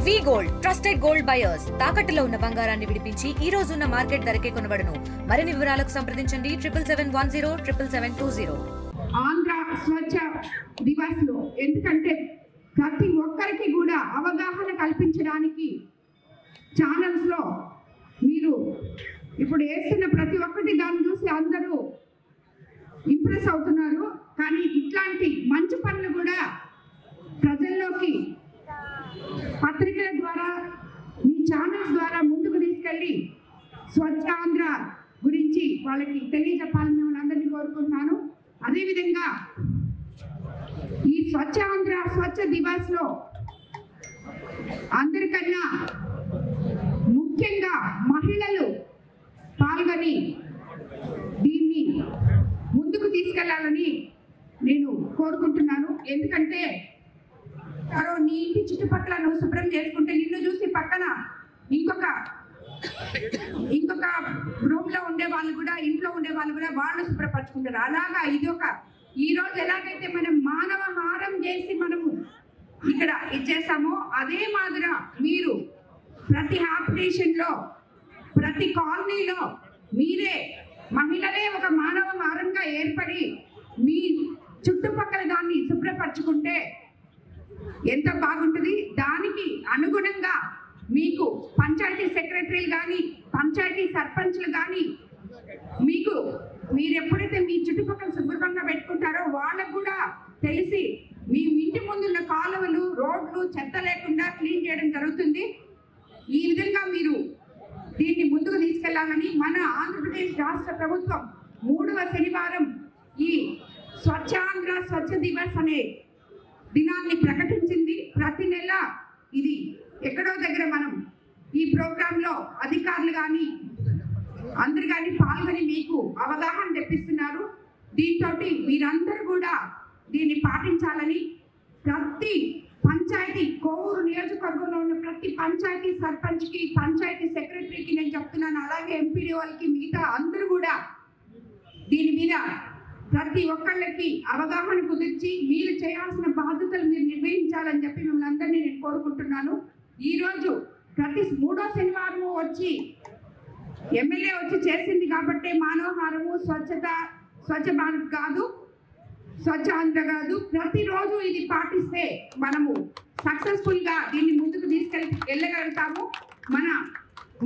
వి gold trusted gold buyers తాకట్టులో ఉన్న బంగారాన్ని విడిపించి ఈ రోజు ఉన్న మార్కెట్ ధరకే కొనబడును. మరిన్ని వివరాలకు సంప్రదించండి 77107720. ఆంధ్ర స్వచ్ఛ దివస్ లో ఎందుకంటే ప్రతి ఒక్కరికి కూడా అవగాహన కల్పించడానికి ఛానల్స్ లో మీరు ఇప్పుడు వేస్తున్న ప్రతి ఒక్కటి దాన్ని చూసి అందరూ ఇంప్రెస్ అవుతున్నారు. కానీ ఇట్లాంటి మంచి పనులు కూడా ప్రజల్లోకి పత్రికల ద్వారా మీ ఛానల్స్ ద్వారా ముందుకు తీసుకెళ్ళి స్వచ్ఛ ఆంధ్ర గురించి వాళ్ళకి తెలియజెప్పాలని మిమ్మల్ని అందరినీ కోరుకుంటున్నాను. అదేవిధంగా ఈ స్వచ్ఛ ఆంధ్ర స్వచ్ఛ దివస్ లో అందరికన్నా ముఖ్యంగా మహిళలు పాల్గొని దీన్ని ముందుకు తీసుకెళ్లాలని నేను కోరుకుంటున్నాను. ఎందుకంటే నీ ఇంటి చుట్టుపక్కల నువ్వు శుభ్రం చేసుకుంటే నిన్ను చూసి పక్కన ఇంకొక రూమ్ లో ఉండే వాళ్ళు కూడా ఇంట్లో ఉండే వాళ్ళు కూడా వాళ్ళు శుభ్రపరచుకుంటారు. అలాగా ఇది ఈ రోజు ఎలాగైతే మనం మానవ హారం చేసి మనము ఇక్కడ ఇచ్చేసామో అదే మాదిరి మీరు ప్రతి హాబిటేషన్ లో ప్రతి కాలనీలో మీరే మహిళలే ఒక మానవ హారంగా ఏర్పడి మీ చుట్టుపక్కల దాన్ని శుభ్రపరచుకుంటే ఎంత బాగుంటుంది. దానికి అనుగుణంగా మీకు పంచాయతీ సెక్రటరీలు కానీ పంచాయతీ సర్పంచ్లు కానీ మీరు ఎప్పుడైతే మీ చుట్టుపక్కల శుభ్రంగా పెట్టుకుంటారో వాళ్ళకు కూడా తెలిసి మీ ఇంటి ముందున్న కాలువలు రోడ్లు చెత్త లేకుండా క్లీన్ చేయడం జరుగుతుంది. ఈ విధంగా మీరు దీన్ని ముందుకు తీసుకెళ్లాలని మన ఆంధ్రప్రదేశ్ రాష్ట్ర ప్రభుత్వం 3వ శనివారం ఈ స్వచ్ఛాంధ్ర స్వచ్ఛ దివస్ అనే దినాన్ని ప్రకటించింది. ప్రతి నెల ఇది ఎక్కడో దగ్గర మనం ఈ ప్రోగ్రాంలో అధికారులు కానీ అందరు కానీ పాల్గొని మీకు అవగాహన తెప్పిస్తున్నారు. దీంతో మీరందరూ కూడా దీన్ని పాటించాలని ప్రతి పంచాయతీ కోవూరు నియోజకవర్గంలో ఉన్న ప్రతి పంచాయతీ సర్పంచ్కి పంచాయతీ సెక్రటరీకి నేను చెప్తున్నాను. అలాగే ఎంపీడీఓలకి మిగతా అందరూ కూడా దీని మీద ప్రతి ఒక్కళ్ళకి అవగాహన కుదిర్చి మీరు చేయాల్సిన బాధ్యతలు మీరు నిర్వహించాలని చెప్పి మిమ్మల్ని అందరినీ నేను కోరుకుంటున్నాను. ఈరోజు ప్రతి 3వ శనివారం వచ్చి ఎమ్మెల్యే వచ్చి చేసింది కాబట్టి మానవహారము స్వచ్ఛ భారత్ కాదు, స్వచ్ఛ ఆంధ్ర కాదు, ప్రతిరోజు ఇది పాటిస్తే మనము సక్సెస్ఫుల్గా దీన్ని ముందుకు వెళ్ళగలుగుతాము. మన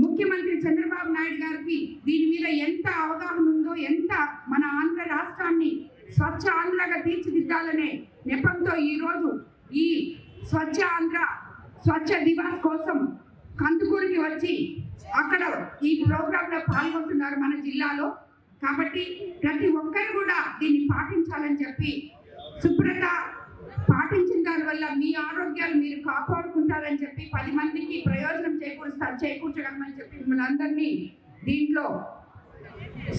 ముఖ్యమంత్రి చంద్రబాబు నాయుడు గారికి దీని మీద ఎంత అవగాహన ఉందో, ఎంత మన ఆంధ్ర రాష్ట్రాన్ని స్వచ్ఛ ఆంధ్రగా తీర్చిదిద్దాలనే నెపంతో ఈరోజు ఈ స్వచ్ఛ ఆంధ్ర స్వచ్ఛ దివస్ కోసం కందుకూరుకి వచ్చి అక్కడ ఈ ప్రోగ్రాంలో పాల్గొంటున్నారు మన జిల్లాలో. కాబట్టి ప్రతి ఒక్కరు కూడా దీన్ని పాటించాలని చెప్పి శుభ్రత పాటించిన దానివల్ల మీ ఆరోగ్యాలు మీరు కాపాడుకుంటారని చెప్పి 10 మందికి ప్రయోజనం చేకూర్చగలమని చెప్పి మిమ్మల్ని అందరినీ దీంట్లో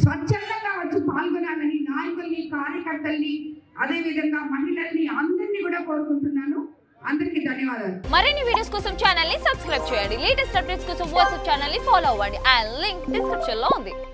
స్వచ్ఛందంగా వచ్చి పాల్గొనాలని నాయకుల్ని కార్యకర్తల్ని అదేవిధంగా మహిళల్ని అందరినీ కూడా కోరుకుంటున్నాను. అందరికీ ధన్యవాదాలు. మరిన్ని వీడియోస్ కోసం ఛానల్ ని సబ్స్క్రైబ్ చేయండి. లేటెస్ట్ అప్డేట్స్ కోసం వాట్సాప్ ఛానల్ ని ఫాలో అవ్వండి. ఆ లింక్ డిస్క్రిప్షన్ లో ఉంది.